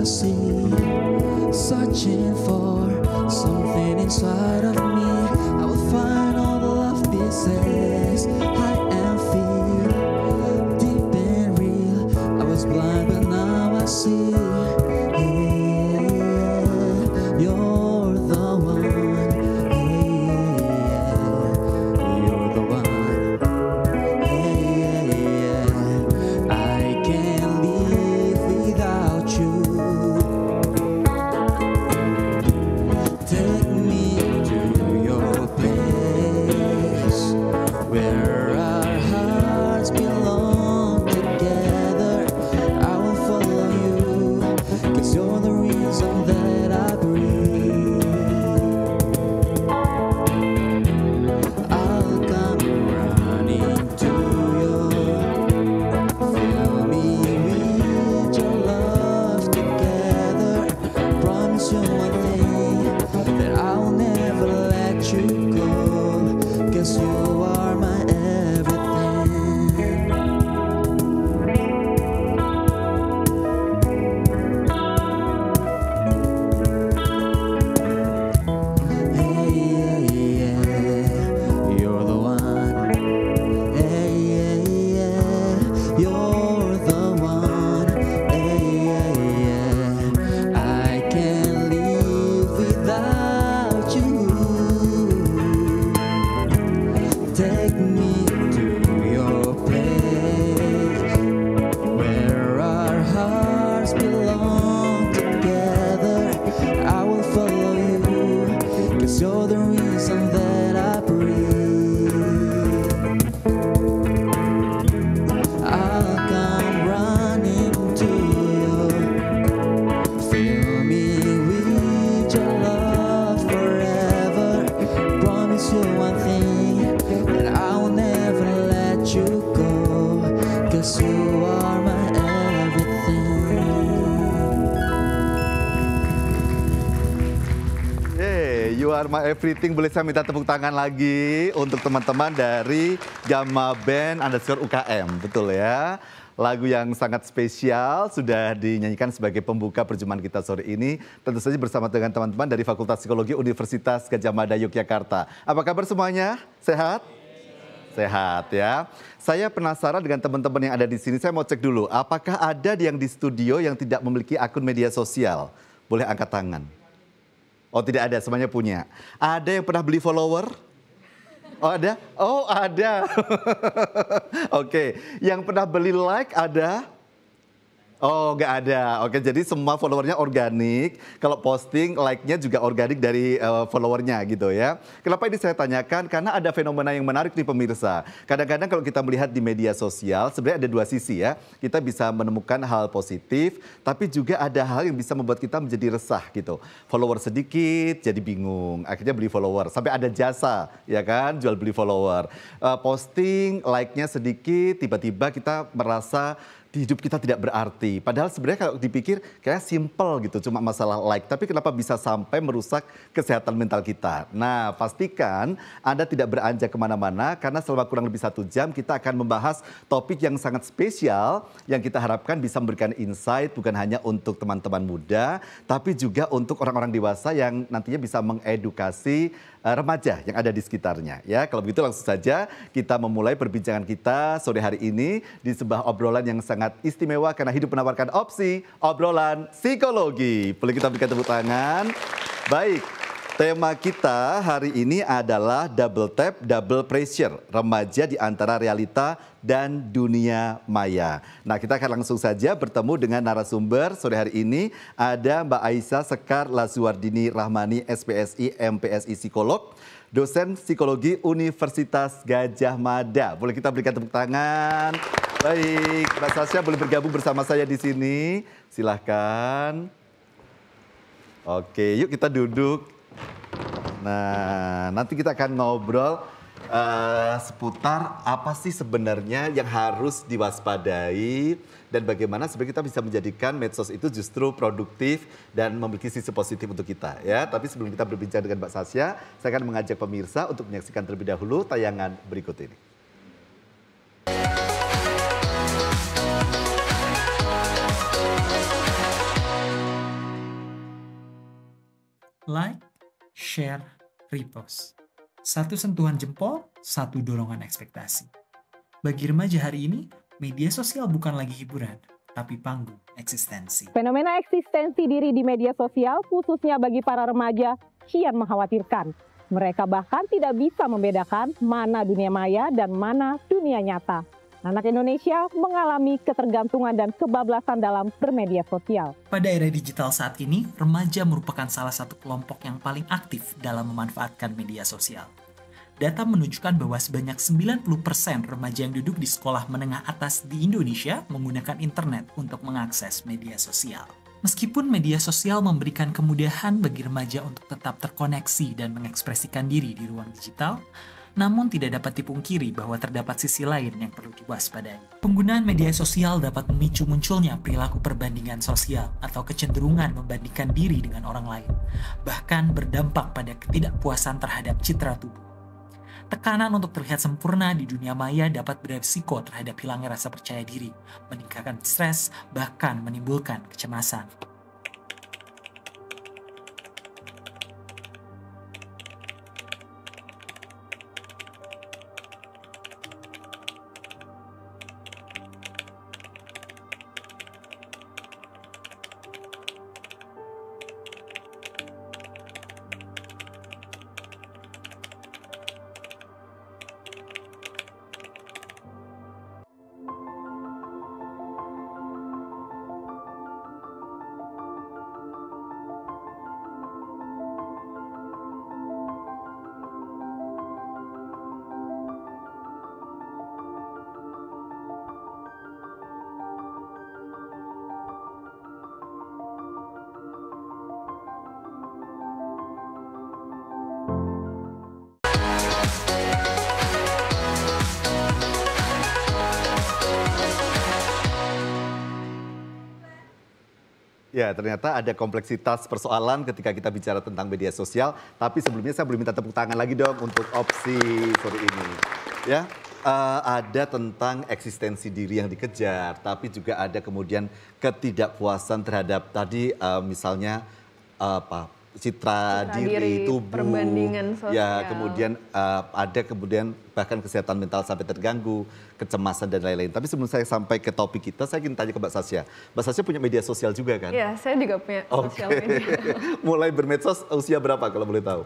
see, searching for something inside of me. I will find all the love pieces I am feel deep and real. I was blind but now I see. You're the one. You're the one. I can't live without you. Take me to your place where our hearts belong together. I will follow you, 'cause you're the reason that I breathe. I'll come running to you. Fill me with your love together. Promise you one thing, that I'll never let you go, 'cause you are my everything. You're the one. You're the one. I can't live without you. Take me to your place where our hearts belong together. I will follow you, 'cause you're the reason that I breathe. I'll come running to you. Fill me with your love forever. Promise you one thing, that I will never let you go, 'cause you are my everything. You Are My Everything. Boleh saya minta tepuk tangan lagi untuk teman-teman dari Gamma Band _UKM. Betul ya? Lagu yang sangat spesial sudah dinyanyikan sebagai pembuka perjumpaan kita sore ini. Tentu saja bersama dengan teman-teman dari Fakultas Psikologi Universitas Gadjah Mada Yogyakarta. Apa kabar semuanya? Sehat? Sehat ya. Saya penasaran dengan teman-teman yang ada di sini. Saya mau cek dulu, apakah ada yang di studio yang tidak memiliki akun media sosial? Boleh angkat tangan. Oh tidak ada, semuanya punya. Ada yang pernah beli follower? Oh ada? Oh ada. Oke, yang pernah beli like ada? Oh nggak ada. Oke, jadi semua followernya organik. Kalau posting like-nya juga organik dari followernya gitu ya. Kenapa ini saya tanyakan? Karena ada fenomena yang menarik nih pemirsa. Kadang-kadang kalau kita melihat di media sosial sebenarnya ada dua sisi ya. Kita bisa menemukan hal positif, tapi juga ada hal yang bisa membuat kita menjadi resah gitu. Follower sedikit jadi bingung, akhirnya beli follower. Sampai ada jasa ya kan, jual beli follower. Posting like-nya sedikit, tiba-tiba kita merasa hidup kita tidak berarti. Padahal sebenarnya kalau dipikir kayak simple gitu, cuma masalah like. Tapi kenapa bisa sampai merusak kesehatan mental kita? Nah, pastikan Anda tidak beranjak kemana-mana karena selama kurang lebih 1 jam kita akan membahas topik yang sangat spesial yang kita harapkan bisa memberikan insight bukan hanya untuk teman-teman muda, tapi juga untuk orang-orang dewasa yang nantinya bisa mengedukasi remaja yang ada di sekitarnya. Ya, kalau begitu langsung saja kita memulai perbincangan kita sore hari ini di sebuah obrolan yang sangat istimewa karena hidup menawarkan opsi, obrolan psikologi. Boleh kita berikan tepuk tangan? Baik, tema kita hari ini adalah double tap, double pressure, remaja di antara realita dan dunia maya. Nah, kita akan langsung saja bertemu dengan narasumber sore hari ini. Ada Mbak Aisyah Sekar Lazuardini Rahmani, SPSI, MPSI Psikolog, dosen psikologi Universitas Gadjah Mada. Boleh kita berikan tepuk tangan? Baik, Mbak Sasha boleh bergabung bersama saya di sini. Silahkan. Oke, yuk kita duduk. Nah, nanti kita akan ngobrol seputar apa sih sebenarnya yang harus diwaspadai dan bagaimana sebenarnya kita bisa menjadikan medsos itu justru produktif dan memiliki sisi positif untuk kita ya. Tapi sebelum kita berbincang dengan Mbak Sasha, saya akan mengajak pemirsa untuk menyaksikan terlebih dahulu tayangan berikut ini. Like, share, repost. Satu sentuhan jempol, satu dorongan ekspektasi. Bagi remaja hari ini, media sosial bukan lagi hiburan, tapi panggung eksistensi. Fenomena eksistensi diri di media sosial, khususnya bagi para remaja, kian mengkhawatirkan. Mereka bahkan tidak bisa membedakan mana dunia maya dan mana dunia nyata. Anak Indonesia mengalami ketergantungan dan kebablasan dalam bermedia sosial. Pada era digital saat ini, remaja merupakan salah satu kelompok yang paling aktif dalam memanfaatkan media sosial. Data menunjukkan bahwa sebanyak 90% remaja yang duduk di sekolah menengah atas di Indonesia menggunakan internet untuk mengakses media sosial. Meskipun media sosial memberikan kemudahan bagi remaja untuk tetap terkoneksi dan mengekspresikan diri di ruang digital, namun tidak dapat dipungkiri bahwa terdapat sisi lain yang perlu diwaspadai. Penggunaan media sosial dapat memicu munculnya perilaku perbandingan sosial atau kecenderungan membandingkan diri dengan orang lain, bahkan berdampak pada ketidakpuasan terhadap citra tubuh. Tekanan untuk terlihat sempurna di dunia maya dapat beresiko terhadap hilangnya rasa percaya diri, meningkatkan stres, bahkan menimbulkan kecemasan. Ya, ternyata ada kompleksitas persoalan ketika kita bicara tentang media sosial. Tapi sebelumnya saya boleh minta tepuk tangan lagi dong untuk opsi sore ini. Ya, ada tentang eksistensi diri yang dikejar, tapi juga ada kemudian ketidakpuasan terhadap tadi misalnya citra diri, tubuh, perbandingan sosial. Ya, kemudian ada kemudian bahkan kesehatan mental sampai terganggu, kecemasan dan lain-lain. Tapi sebelum saya sampai ke topik kita, saya ingin tanya ke Mbak Sasya. Mbak Sasya punya media sosial juga kan? Iya, saya juga punya sosial media. Mulai bermedsos usia berapa kalau boleh tahu?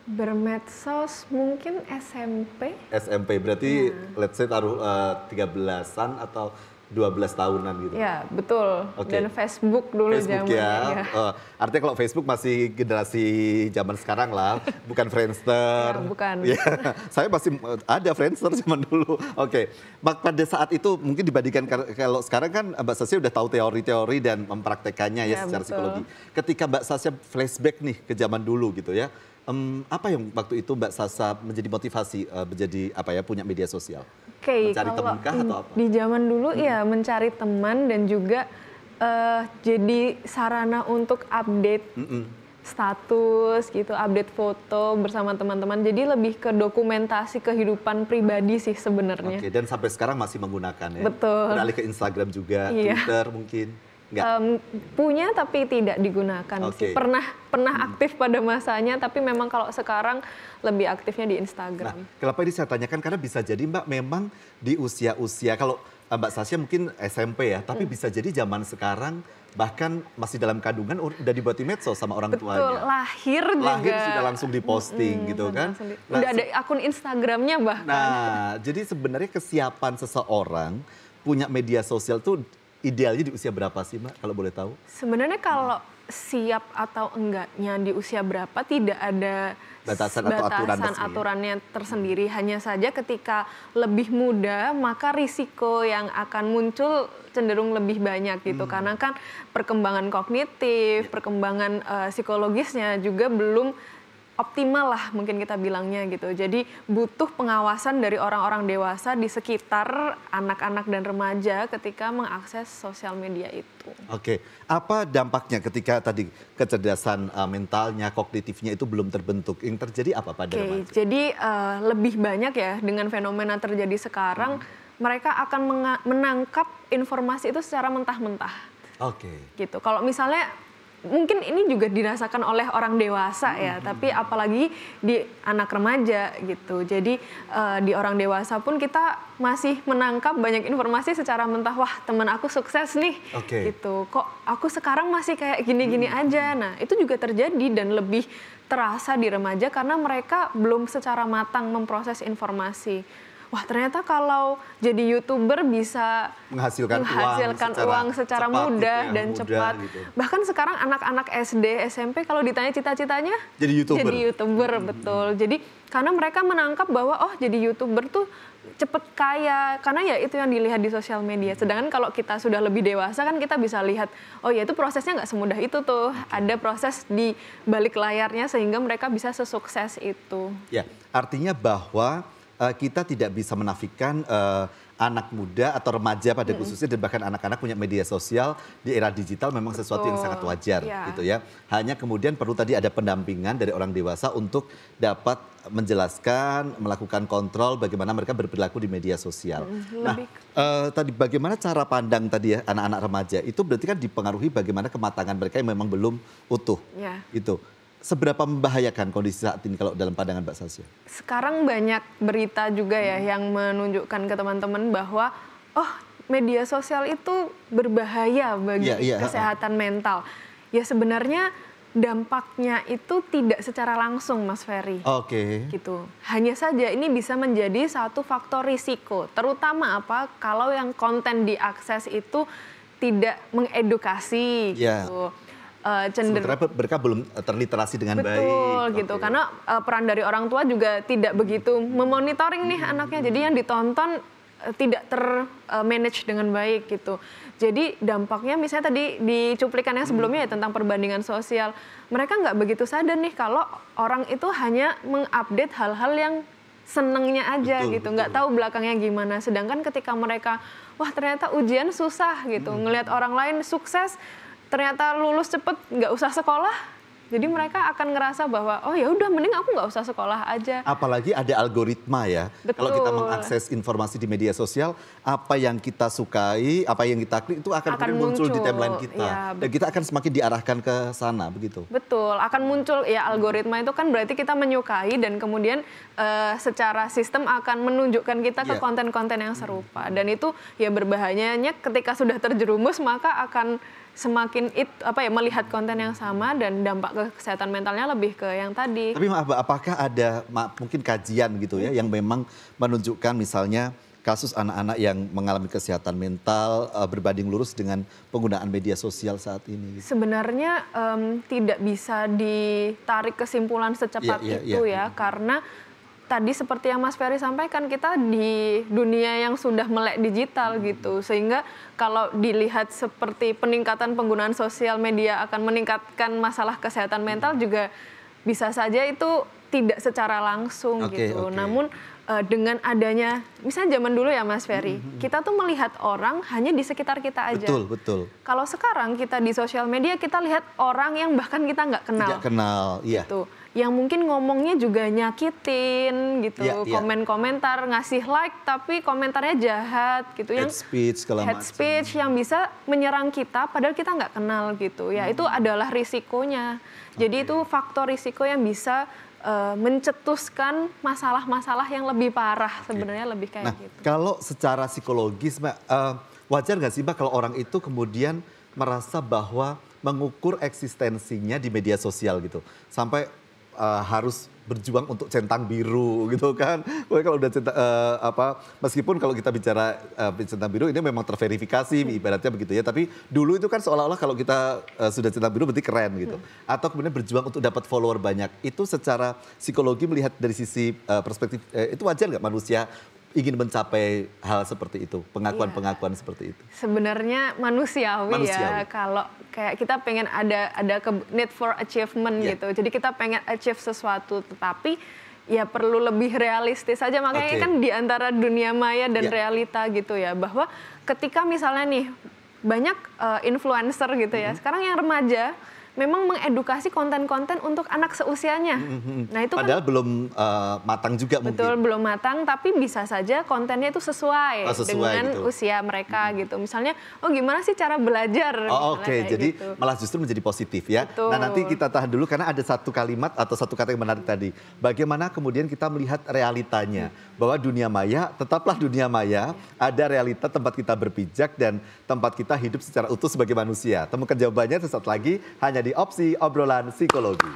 Bermedsos mungkin SMP. SMP, berarti let's say taruh 13-an atau 12 tahunan gitu. Ya, betul. Okay. Dan Facebook dulu Facebook zamannya. ya. Artinya kalau Facebook masih generasi zaman sekarang lah, bukan Friendster. Ya, bukan. Ya, saya masih ada Friendster zaman dulu. Oke. Pada saat itu mungkin dibandingkan kalau sekarang kan Mbak Sasya udah tahu teori-teori dan mempraktekannya ya secara betul. psikologi. Ketika Mbak Sasya flashback nih ke zaman dulu gitu ya. Apa yang waktu itu Mbak Sasya menjadi motivasi menjadi punya media sosial? Oke, Mencari teman kah atau apa? Di zaman dulu ya mencari teman dan juga jadi sarana untuk update status gitu, update foto bersama teman-teman. Jadi lebih ke dokumentasi kehidupan pribadi sih sebenarnya. Oke, dan sampai sekarang masih menggunakan ya? Betul. Beralih ke Instagram juga, Iya. Twitter mungkin? Enggak? Punya tapi tidak digunakan sih. Pernah aktif pada masanya, tapi memang kalau sekarang lebih aktifnya di Instagram. Nah, kenapa ini saya tanyakan? Karena bisa jadi Mbak memang di usia-usia, kalau Mbak Sasya mungkin SMP ya, tapi bisa jadi zaman sekarang bahkan masih dalam kandungan udah dibuat di medsos sama orang Betul, tuanya. lahir juga. Lahir sudah langsung diposting gitu kan. Udah ada akun Instagramnya bahkan. Nah, jadi sebenarnya kesiapan seseorang punya media sosial tuh idealnya di usia berapa sih Mbak, kalau boleh tahu? Sebenarnya kalau siap atau enggaknya di usia berapa tidak ada batasan atau aturannya tersendiri. Hanya saja ketika lebih muda maka risiko yang akan muncul cenderung lebih banyak gitu. Karena kan perkembangan kognitif, perkembangan psikologisnya juga belum optimal lah mungkin kita bilangnya gitu. Jadi butuh pengawasan dari orang-orang dewasa di sekitar anak-anak dan remaja ketika mengakses sosial media itu. Oke, apa dampaknya ketika tadi kecerdasan mentalnya, kognitifnya itu belum terbentuk? Yang terjadi apa pada remaja? Jadi lebih banyak ya dengan fenomena terjadi sekarang, mereka akan menangkap informasi itu secara mentah-mentah. Oke. Gitu. Kalau misalnya mungkin ini juga dirasakan oleh orang dewasa ya, tapi apalagi di anak remaja gitu. Jadi di orang dewasa pun kita masih menangkap banyak informasi secara mentah, wah teman aku sukses nih, gitu. Kok aku sekarang masih kayak gini-gini aja. Nah itu juga terjadi dan lebih terasa di remaja karena mereka belum secara matang memproses informasi. Wah ternyata kalau jadi YouTuber bisa menghasilkan uang secara mudah gitu ya, dan cepat. gitu. Bahkan sekarang anak-anak SD, SMP kalau ditanya cita-citanya jadi YouTuber. Betul. Jadi karena mereka menangkap bahwa oh jadi YouTuber tuh cepet kaya, karena ya itu yang dilihat di sosial media. Sedangkan kalau kita sudah lebih dewasa kan kita bisa lihat, oh ya itu prosesnya nggak semudah itu tuh. Ada proses di balik layarnya sehingga mereka bisa sesukses itu. Ya, artinya bahwa kita tidak bisa menafikan anak muda atau remaja pada khususnya dan bahkan anak-anak punya media sosial di era digital memang sesuatu yang sangat wajar gitu ya. Hanya kemudian perlu tadi ada pendampingan dari orang dewasa untuk dapat menjelaskan, melakukan kontrol bagaimana mereka berperilaku di media sosial. Tadi bagaimana cara pandang tadi ya anak-anak remaja itu berarti kan dipengaruhi bagaimana kematangan mereka yang memang belum utuh gitu. Seberapa membahayakan kondisi saat ini kalau dalam pandangan Mbak Sasya? Sekarang banyak berita juga ya yang menunjukkan ke teman-teman bahwa oh media sosial itu berbahaya bagi kesehatan mental. Ya sebenarnya dampaknya itu tidak secara langsung Mas Ferry. Gitu. Hanya saja ini bisa menjadi satu faktor risiko. Terutama apa kalau yang konten diakses itu tidak mengedukasi gitu. Sementara mereka belum terliterasi dengan baik. Betul gitu, karena peran dari orang tua juga tidak begitu memonitoring nih anaknya. Jadi yang ditonton tidak termanage dengan baik gitu. Jadi dampaknya misalnya tadi di cuplikan yang sebelumnya ya tentang perbandingan sosial. Mereka nggak begitu sadar nih kalau orang itu hanya mengupdate hal-hal yang senengnya aja gitu. Nggak tahu belakangnya gimana. Sedangkan ketika mereka, wah ternyata ujian susah gitu. Ngelihat orang lain sukses, ternyata lulus cepet nggak usah sekolah, jadi mereka akan ngerasa bahwa oh ya udah mending aku nggak usah sekolah aja. Apalagi ada algoritma ya. Betul. Kalau kita mengakses informasi di media sosial, apa yang kita sukai, apa yang kita klik itu akan muncul di timeline kita. Dan kita akan semakin diarahkan ke sana begitu. Betul, akan muncul ya algoritma itu kan berarti kita menyukai dan kemudian secara sistem akan menunjukkan kita ke konten-konten yang serupa. Dan itu ya berbahayanya ketika sudah terjerumus maka akan semakin melihat konten yang sama dan dampak ke kesehatan mentalnya lebih ke yang tadi. Tapi apakah ada mungkin kajian gitu ya yang memang menunjukkan misalnya kasus anak-anak yang mengalami kesehatan mental berbanding lurus dengan penggunaan media sosial saat ini? Sebenarnya tidak bisa ditarik kesimpulan secepat itu ya karena tadi seperti yang Mas Ferry sampaikan, kita di dunia yang sudah melek digital gitu. Sehingga kalau dilihat seperti peningkatan penggunaan sosial media akan meningkatkan masalah kesehatan mental juga bisa saja itu tidak secara langsung gitu. Namun dengan adanya, misalnya zaman dulu ya Mas Ferry, kita tuh melihat orang hanya di sekitar kita aja. Betul. Kalau sekarang kita di sosial media kita lihat orang yang bahkan kita nggak kenal. Tidak kenal, iya. Gitu. Yang mungkin ngomongnya juga nyakitin gitu, komen-komentar, ngasih like tapi komentarnya jahat gitu. Hate speech, hate speech yang bisa menyerang kita padahal kita nggak kenal gitu. Ya itu adalah risikonya. Jadi itu faktor risiko yang bisa mencetuskan masalah-masalah yang lebih parah sebenarnya lebih kayak gitu. Kalau secara psikologis Mbak, wajar nggak sih Mbak kalau orang itu kemudian merasa bahwa mengukur eksistensinya di media sosial gitu sampai harus berjuang untuk centang biru gitu kan. Kalau udah meskipun kalau kita bicara centang biru ini memang terverifikasi ibaratnya begitu ya, tapi dulu itu kan seolah-olah kalau kita sudah centang biru berarti keren gitu. Atau kemudian berjuang untuk dapat follower banyak. Itu secara psikologi melihat dari sisi perspektif itu wajar nggak manusia ingin mencapai hal seperti itu, pengakuan-pengakuan seperti itu? Sebenarnya manusiawi ya, kalau kayak kita pengen ada need for achievement gitu. Jadi kita pengen achieve sesuatu, tetapi ya perlu lebih realistis aja. Makanya kan di antara dunia maya dan realita gitu ya, bahwa ketika misalnya nih banyak influencer gitu ya, sekarang yang remaja memang mengedukasi konten-konten untuk anak seusianya. Nah itu Padahal kan belum matang juga betul mungkin. belum matang, tapi bisa saja kontennya itu sesuai, Sesuai dengan gitu. usia mereka gitu. Misalnya, oh gimana sih cara belajar? Oh, misalnya oke, kayak jadi gitu. malah justru menjadi positif ya. Betul. Nah nanti kita tahan dulu karena ada satu kalimat atau satu kata yang menarik tadi. Bagaimana kemudian kita melihat realitanya. Bahwa dunia maya tetaplah dunia maya, ada realita tempat kita berpijak dan tempat kita hidup secara utuh sebagai manusia. Temukan jawabannya sesaat lagi hanya di Opsi Obrolan Psikologi.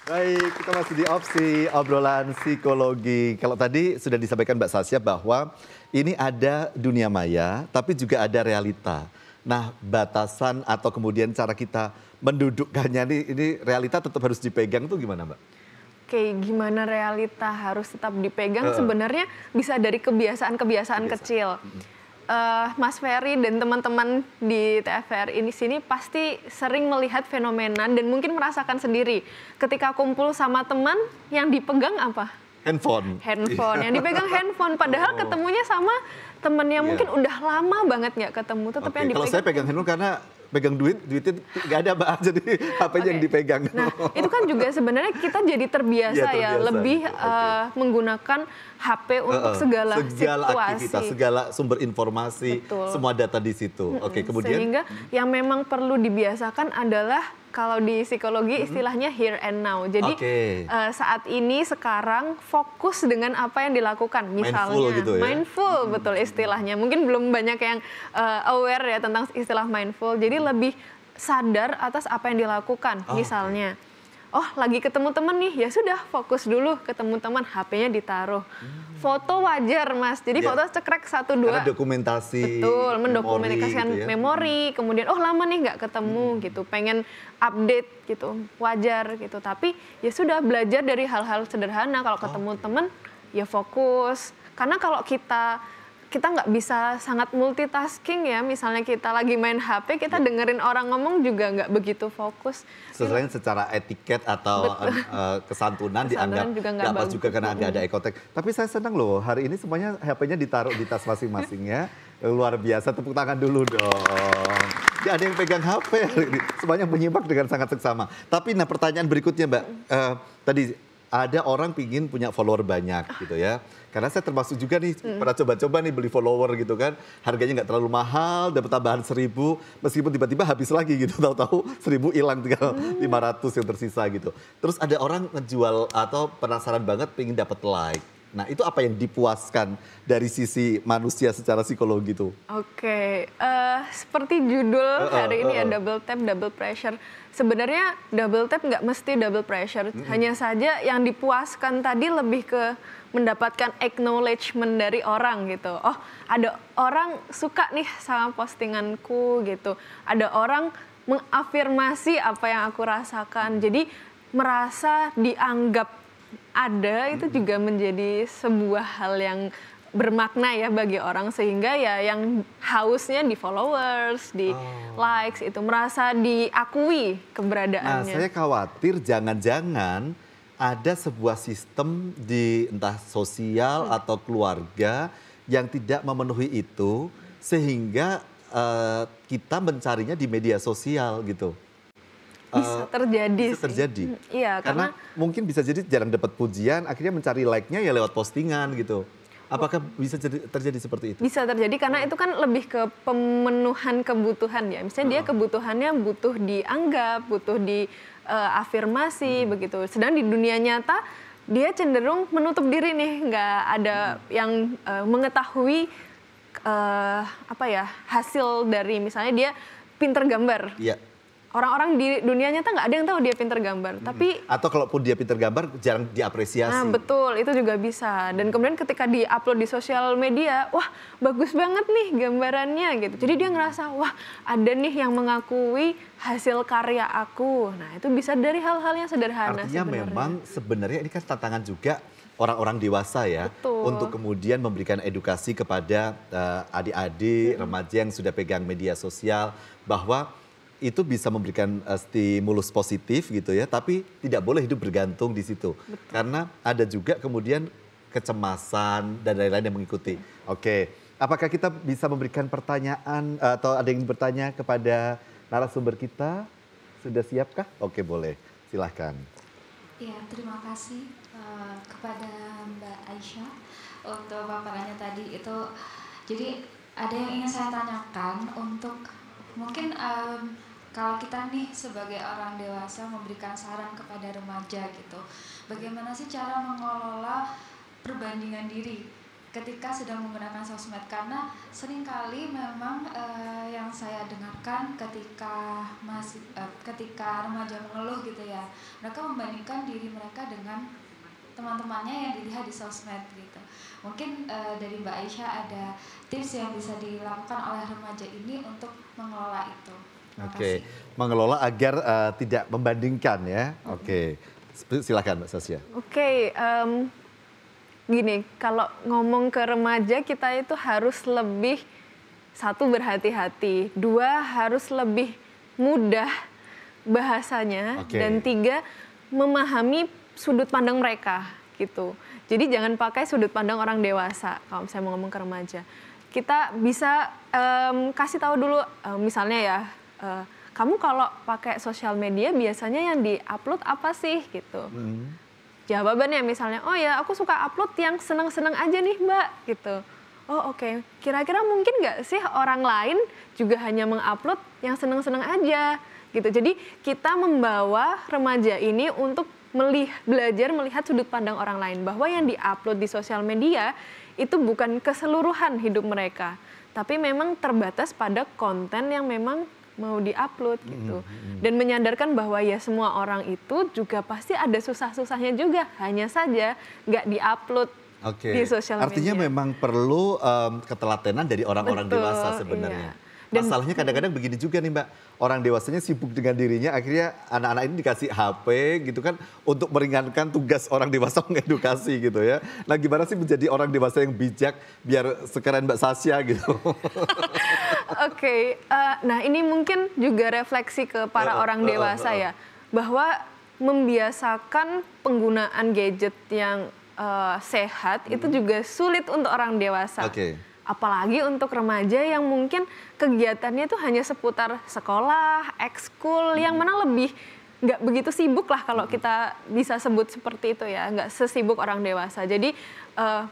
Baik, kita masih di Opsi Obrolan Psikologi. Kalau tadi sudah disampaikan Mbak Sasya bahwa ini ada dunia maya, tapi juga ada realita. Nah, batasan atau kemudian cara kita mendudukkannya ini realita tetap harus dipegang tuh gimana, Mbak? Oke, gimana realita harus tetap dipegang sebenarnya bisa dari kebiasaan-kebiasaan kecil. Mas Ferry dan teman-teman di TFR ini sini pasti sering melihat fenomena dan mungkin merasakan sendiri. Ketika kumpul sama teman, yang dipegang apa? Handphone. Handphone. Yang dipegang handphone. Padahal ketemunya sama temen yang mungkin udah lama banget nggak ketemu. Tetap Oke, yang kalau dipegang. saya pegang handphone karena pegang duitnya nggak ada Mbak, jadi HP-nya yang dipegang. Nah, itu kan juga sebenarnya kita jadi terbiasa Iya, ya, terbiasa. lebih Oke. menggunakan HP untuk segala situasi. aktivitas, segala sumber informasi, Betul. semua data di situ. Oke, kemudian Sehingga yang memang perlu dibiasakan adalah kalau di psikologi istilahnya here and now. Jadi Oke. saat ini sekarang fokus dengan apa yang dilakukan. Misalnya Mindful gitu ya? mindful, betul istilahnya. Mungkin belum banyak yang aware ya tentang istilah mindful. Jadi lebih sadar atas apa yang dilakukan. Misalnya, oh lagi ketemu teman nih, ya sudah fokus dulu ketemu teman, HP-nya ditaruh. Foto wajar Mas, jadi Iya. foto cekrek 1-2. karena dokumentasi, Betul, mendokumentasikan gitu ya. memori, kemudian oh lama nih nggak ketemu gitu, pengen update gitu, wajar gitu. Tapi ya sudah belajar dari hal-hal sederhana. Kalau ketemu teman, ya fokus. Karena kalau kita nggak bisa sangat multitasking ya, misalnya kita lagi main HP, kita dengerin orang ngomong juga nggak begitu fokus. Selain secara etiket atau kesantunan dianggap juga nggak nggak pas bagus. juga karena nggak ada eye contact. Tapi saya senang loh, hari ini semuanya HP-nya ditaruh di tas masing-masing ya. Luar biasa, tepuk tangan dulu dong. Ya, ada yang pegang HP hari ini. Semuanya menyimak dengan sangat seksama. Tapi nah pertanyaan berikutnya Mbak, tadi ada orang pingin punya follower banyak gitu ya. Karena saya termasuk juga nih pernah coba-coba nih beli follower gitu kan. Harganya nggak terlalu mahal, dapat tambahan 1.000. Meskipun tiba-tiba habis lagi gitu. Tahu-tahu 1.000 hilang, tinggal 500 yang tersisa gitu. Terus ada orang ngejual atau penasaran banget pingin dapat like. Nah itu apa yang dipuaskan dari sisi manusia secara psikologi tuh? Oke, seperti judul hari ini ya, double tap, double pressure. Sebenarnya double tap nggak mesti double pressure. Hanya saja yang dipuaskan tadi lebih ke mendapatkan acknowledgement dari orang gitu. Oh, ada orang suka nih sama postinganku gitu. Ada orang mengafirmasi apa yang aku rasakan. Jadi merasa dianggap ada itu juga menjadi sebuah hal yang bermakna ya bagi orang, sehingga ya yang hausnya di followers, di likes itu merasa diakui Nah keberadaannya. saya khawatir jangan-jangan ada sebuah sistem di entah sosial atau keluarga yang tidak memenuhi itu sehingga kita mencarinya di media sosial gitu. Bisa terjadi Bisa sih. terjadi. Iya, Karena mungkin bisa jadi jarang dapat pujian, akhirnya mencari like-nya ya lewat postingan gitu. Apakah bisa terjadi seperti itu? bisa terjadi karena itu kan lebih ke pemenuhan kebutuhan ya. Misalnya dia kebutuhannya butuh dianggap, butuh diafirmasi begitu. Sedang di dunia nyata dia cenderung menutup diri nih, nggak ada yang mengetahui apa ya hasil dari misalnya dia pinter gambar. Iya. Orang-orang di dunia nyata nggak ada yang tahu dia pinter gambar, tapi Atau kalaupun dia pintar gambar jarang diapresiasi. nah betul, itu juga bisa. Dan kemudian ketika di-upload di sosial media, wah bagus banget nih gambarannya gitu. Jadi dia ngerasa, wah ada nih yang mengakui hasil karya aku. Nah itu bisa dari hal-hal yang sederhana Artinya sebenarnya. memang sebenarnya ini kan tantangan juga orang-orang dewasa ya. Betul. Untuk kemudian memberikan edukasi kepada adik-adik, remaja yang sudah pegang media sosial. Bahwa itu bisa memberikan stimulus positif gitu ya, tapi tidak boleh hidup bergantung di situ. Karena ada juga kemudian kecemasan dan lain-lain yang mengikuti. Oke, apakah kita bisa memberikan pertanyaan atau ada yang bertanya kepada narasumber kita? Sudah siapkah? Oke, boleh. Silahkan. Ya, terima kasih kepada Mbak Aisyah untuk paparannya tadi itu. Jadi ada yang ingin saya tanyakan untuk mungkin kalau kita nih sebagai orang dewasa memberikan saran kepada remaja gitu, bagaimana sih cara mengelola perbandingan diri ketika sedang menggunakan sosmed? Karena seringkali memang yang saya dengarkan ketika remaja mengeluh gitu ya, mereka membandingkan diri mereka dengan teman-temannya yang dilihat di sosmed gitu. Mungkin dari Mbak Aisyah ada tips yang bisa dilakukan oleh remaja ini untuk mengelola itu. Oke, mengelola agar tidak membandingkan ya. Oke, silakan Mbak Sasya. Oke, gini, kalau ngomong ke remaja kita itu harus lebih, satu, berhati-hati, dua, harus lebih mudah bahasanya, dan tiga, memahami sudut pandang mereka gitu. Jadi jangan pakai sudut pandang orang dewasa kalau saya mau ngomong ke remaja. Kita bisa kasih tahu dulu, misalnya ya, kamu kalau pakai sosial media biasanya yang di-upload apa sih gitu. Jawabannya misalnya, oh ya aku suka upload yang seneng-seneng aja nih Mbak gitu. Oh oke. Kira-kira mungkin nggak sih orang lain juga hanya mengupload yang seneng-seneng aja gitu. Jadi kita membawa remaja ini untuk belajar melihat sudut pandang orang lain, bahwa yang di-upload di sosial media itu bukan keseluruhan hidup mereka, tapi memang terbatas pada konten yang memang mau di-upload gitu. Dan menyadarkan bahwa ya semua orang itu juga pasti ada susah-susahnya juga, hanya saja nggak di-upload di sosial media. Artinya memang perlu ketelatenan dari orang-orang dewasa sebenarnya. Iya. Dan masalahnya kadang-kadang begini juga nih Mbak, orang dewasanya sibuk dengan dirinya, akhirnya anak-anak ini dikasih HP gitu kan untuk meringankan tugas orang dewasa mengedukasi gitu ya. Nah gimana sih menjadi orang dewasa yang bijak biar sekeren Mbak Sasya gitu? Oke, nah ini mungkin juga refleksi ke para orang dewasa ya, bahwa membiasakan penggunaan gadget yang sehat itu juga sulit untuk orang dewasa. Apalagi untuk remaja yang mungkin kegiatannya itu hanya seputar sekolah, ekskul, yang mana lebih nggak begitu sibuk lah kalau kita bisa sebut seperti itu ya, nggak sesibuk orang dewasa. Jadi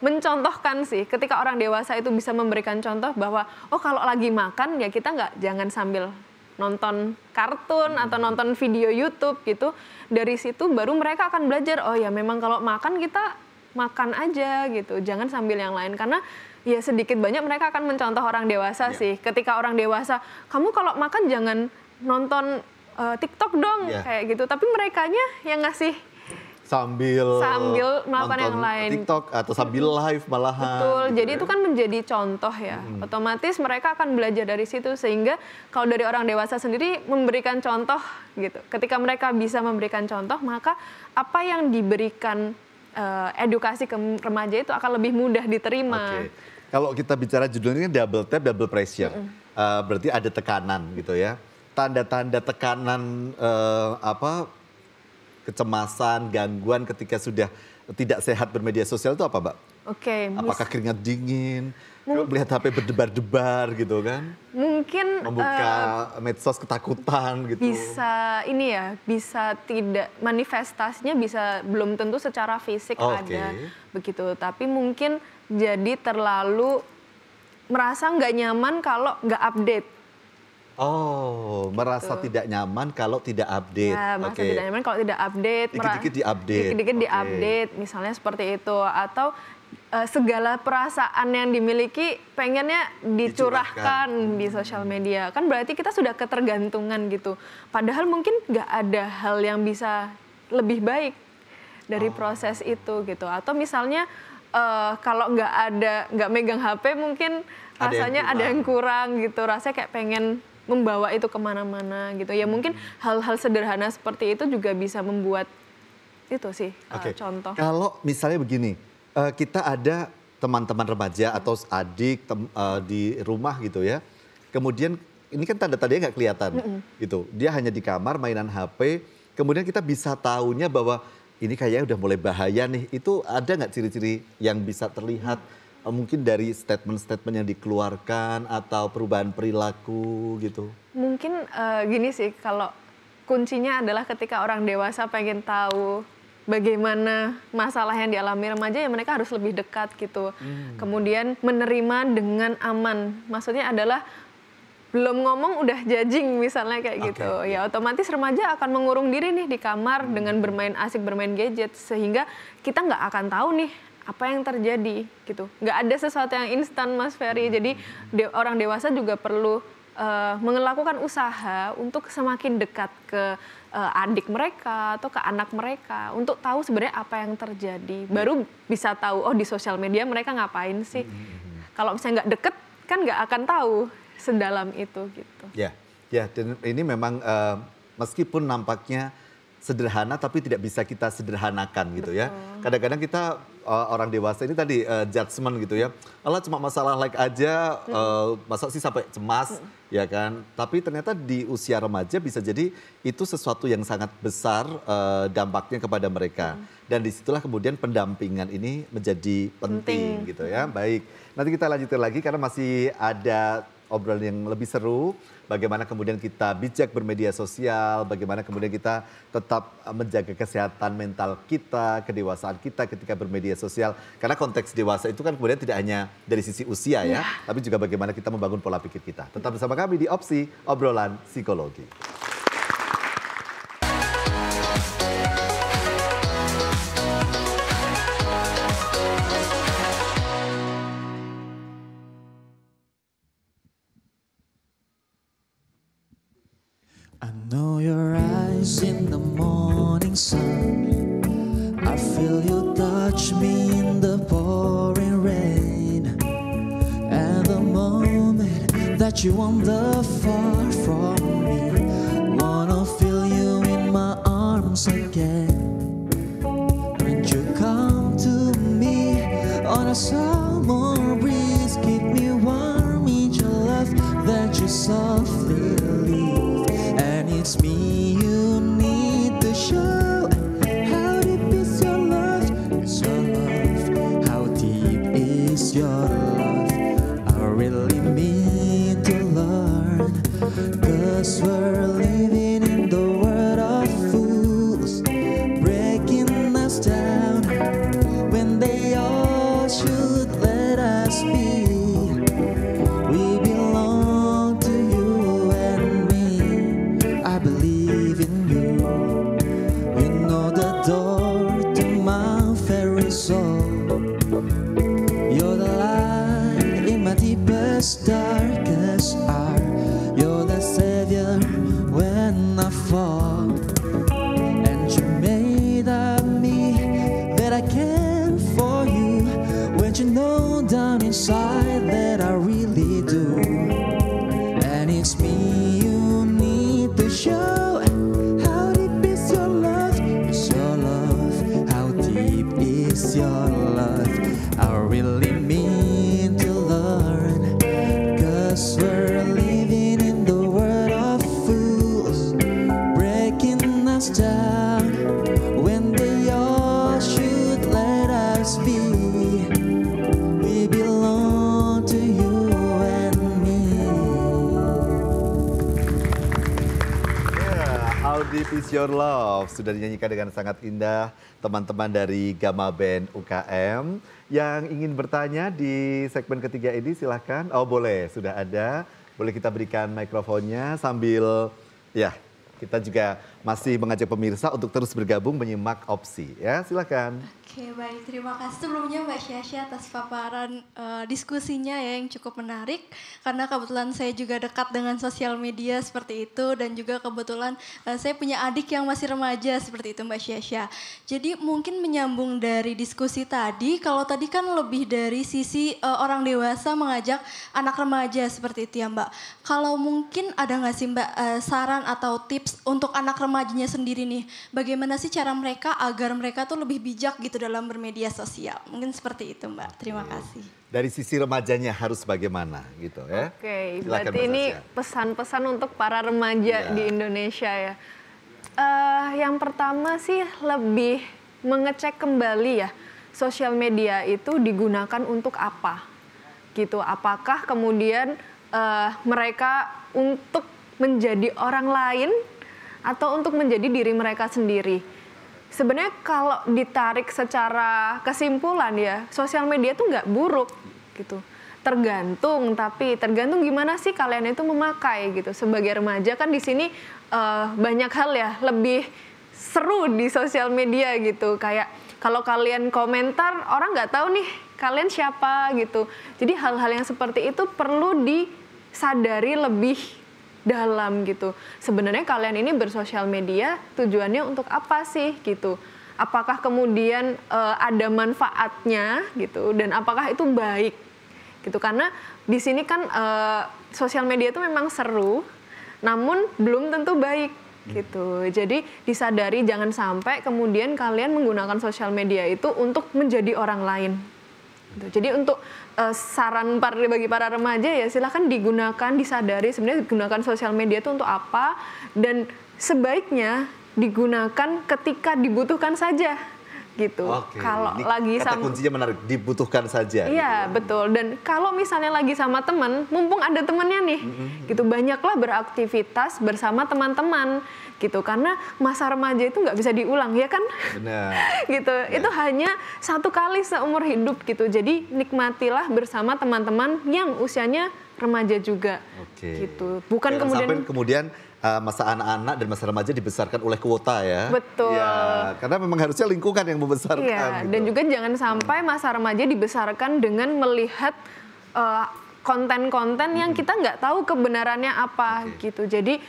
mencontohkan sih, ketika orang dewasa itu bisa memberikan contoh bahwa oh kalau lagi makan ya kita jangan sambil nonton kartun atau nonton video YouTube gitu. Dari situ baru mereka akan belajar, oh ya memang kalau makan kita makan aja gitu, jangan sambil yang lain. Karena ya sedikit banyak mereka akan mencontoh orang dewasa sih. Ketika orang dewasa, kamu kalau makan jangan nonton TikTok dong, kayak gitu. Tapi merekanya yang ngasih sambil melakukan yang lain. TikTok atau sambil live malahan. Betul, gitu jadi itu kan menjadi contoh ya. Otomatis mereka akan belajar dari situ. Sehingga kalau dari orang dewasa sendiri memberikan contoh gitu. Ketika mereka bisa memberikan contoh, maka apa yang diberikan edukasi ke remaja itu akan lebih mudah diterima. Kalau kita bicara judulnya double tap, double pressure, berarti ada tekanan gitu ya. Tanda-tanda tekanan kecemasan, gangguan ketika sudah tidak sehat bermedia sosial itu apa, Mbak? Apakah keringat dingin, melihat HP berdebar-debar gitu kan? Mungkin membuka medsos ketakutan gitu. Bisa ini ya, bisa tidak, manifestasinya bisa belum tentu secara fisik ada begitu, tapi mungkin jadi terlalu merasa nggak nyaman kalau nggak update. Oh, merasa tidak nyaman kalau tidak update. Ya, merasa tidak nyaman kalau tidak update. Dikit-dikit diupdate. Dikit-dikit diupdate, misalnya seperti itu. Atau segala perasaan yang dimiliki pengennya dicurahkan di sosial media. Kan berarti kita sudah ketergantungan gitu. Padahal mungkin nggak ada hal yang bisa lebih baik dari proses itu gitu. Atau misalnya kalau nggak megang HP mungkin rasanya ada yang kurang gitu. Rasanya kayak pengen membawa itu kemana-mana gitu. Ya mungkin hal-hal sederhana seperti itu juga bisa membuat itu sih contoh. Kalau misalnya begini, kita ada teman-teman remaja atau adik di rumah gitu ya. Kemudian ini kan tanda-tandanya nggak kelihatan gitu. Dia hanya di kamar mainan HP, kemudian kita bisa tahunya bahwa ini kayaknya udah mulai bahaya nih. Itu ada nggak ciri-ciri yang bisa terlihat mungkin dari statement-statement yang dikeluarkan atau perubahan perilaku gitu? Mungkin gini sih, kalau kuncinya adalah ketika orang dewasa pengen tahu bagaimana masalah yang dialami remaja, ya mereka harus lebih dekat gitu. Kemudian menerima dengan aman. Maksudnya adalah belum ngomong udah judging misalnya kayak gitu. Ya otomatis remaja akan mengurung diri nih di kamar dengan bermain asik, bermain gadget. Sehingga kita nggak akan tahu nih apa yang terjadi gitu. Nggak ada sesuatu yang instan, Mas Ferry. Jadi orang dewasa juga perlu melakukan usaha untuk semakin dekat ke adik mereka atau ke anak mereka untuk tahu sebenarnya apa yang terjadi. Baru bisa tahu, oh di sosial media mereka ngapain sih. Kalau misalnya nggak deket kan nggak akan tahu sedalam itu gitu. Ya, dan ini memang meskipun nampaknya sederhana tapi tidak bisa kita sederhanakan gitu ya. Kadang-kadang kita orang dewasa ini tadi judgement gitu ya. Alah cuma masalah like aja, masa sih sampai cemas ya kan. Tapi ternyata di usia remaja bisa jadi itu sesuatu yang sangat besar dampaknya kepada mereka. Dan disitulah kemudian pendampingan ini menjadi penting gitu ya. Baik, nanti kita lanjutkan lagi karena masih ada obrolan yang lebih seru, bagaimana kemudian kita bijak bermedia sosial, bagaimana kemudian kita tetap menjaga kesehatan mental kita, kedewasaan kita ketika bermedia sosial. Karena konteks dewasa itu kan kemudian tidak hanya dari sisi usia ya, tapi juga bagaimana kita membangun pola pikir kita. Tetap bersama kami di Opsi, obrolan psikologi. I know your eyes in the morning sun. I feel you touch me in the pouring rain. And the moment that you wander far from me, wanna feel you in my arms again. When you come to me on a summer breeze, keep me warm in your love that you softly leave. It's me you need to show. How deep is your love? Is your love? How deep is your love? I really mean to learn. 'Cause we're living in the world of fools, breaking us down when they all should let us be. We belong to you and me. I believe in you. You know the door to my very soul. You're the light in my deepest, darkest hour. You're the savior when I fall. And you made of me that I care for you. When you know down inside that I really do. And it's me you need to show. How deep is your love? Is your love? How deep is your love? I really mean to learn. 'Cause we're living in the world of fools, breaking us down when they all should let us be. We belong to you and me. How Deep Is Your Love sudah dinyanyikan dengan sangat indah teman-teman dari Gamma Band UKM. Yang ingin bertanya di segmen ketiga ini silahkan. Oh boleh, sudah ada. Boleh kita berikan mikrofonnya sambil ya kita juga masih mengajak pemirsa untuk terus bergabung menyimak Opsi ya, silahkan. Oke, baik. Terima kasih sebelumnya Mbak Syasha atas paparan diskusinya ya yang cukup menarik. Karena kebetulan saya juga dekat dengan sosial media seperti itu. Dan juga kebetulan saya punya adik yang masih remaja seperti itu Mbak Syasha. Jadi mungkin menyambung dari diskusi tadi. Kalau tadi kan lebih dari sisi orang dewasa mengajak anak remaja seperti itu ya Mbak. Kalau mungkin ada nggak sih Mbak saran atau tips untuk anak remaja remajanya sendiri nih, bagaimana sih cara mereka agar mereka tuh lebih bijak gitu dalam bermedia sosial? Mungkin seperti itu Mbak, terima kasih. Dari sisi remajanya harus bagaimana gitu ya? Oke, Silakan, berarti Mbak ini Sasya. pesan-pesan untuk para remaja di Indonesia ya. Yang pertama sih lebih mengecek kembali ya, sosial media itu digunakan untuk apa gitu. Apakah kemudian mereka untuk menjadi orang lain atau untuk menjadi diri mereka sendiri. Sebenarnya kalau ditarik secara kesimpulan ya, sosial media tuh nggak buruk gitu. Tergantung, tapi tergantung gimana sih kalian itu memakai gitu. Sebagai remaja kan di sini banyak hal ya, lebih seru di sosial media gitu. Kayak kalau kalian komentar, orang nggak tahu nih kalian siapa gitu. Jadi hal-hal yang seperti itu perlu disadari lebih dalam gitu. Sebenarnya kalian ini bersosial media tujuannya untuk apa sih gitu. Apakah kemudian ada manfaatnya gitu, dan apakah itu baik gitu. Karena di sini kan sosial media itu memang seru, namun belum tentu baik gitu. Jadi disadari jangan sampai kemudian kalian menggunakan sosial media itu untuk menjadi orang lain. Gitu. Jadi untuk saran bagi para remaja ya silahkan digunakan, disadari sebenarnya digunakan sosial media itu untuk apa, dan sebaiknya digunakan ketika dibutuhkan saja gitu. Oke, Kalau ini lagi kata sama, kuncinya menarik, dibutuhkan saja. iya betul. Dan kalau misalnya lagi sama teman, mumpung ada temannya nih, gitu, banyaklah beraktivitas bersama teman-teman gitu. Karena masa remaja itu nggak bisa diulang ya kan? Benar. Gitu. Itu hanya satu kali seumur hidup gitu. Jadi nikmatilah bersama teman-teman yang usianya remaja juga. Oke. Gitu. Bukan Jangan kemudian sampai kemudian masa anak-anak dan masa remaja dibesarkan oleh kuota ya. Betul. Ya, karena memang harusnya lingkungan yang membesarkan. Iya, gitu. dan juga jangan sampai masa remaja dibesarkan dengan melihat konten-konten yang kita nggak tahu kebenarannya apa gitu. Jadi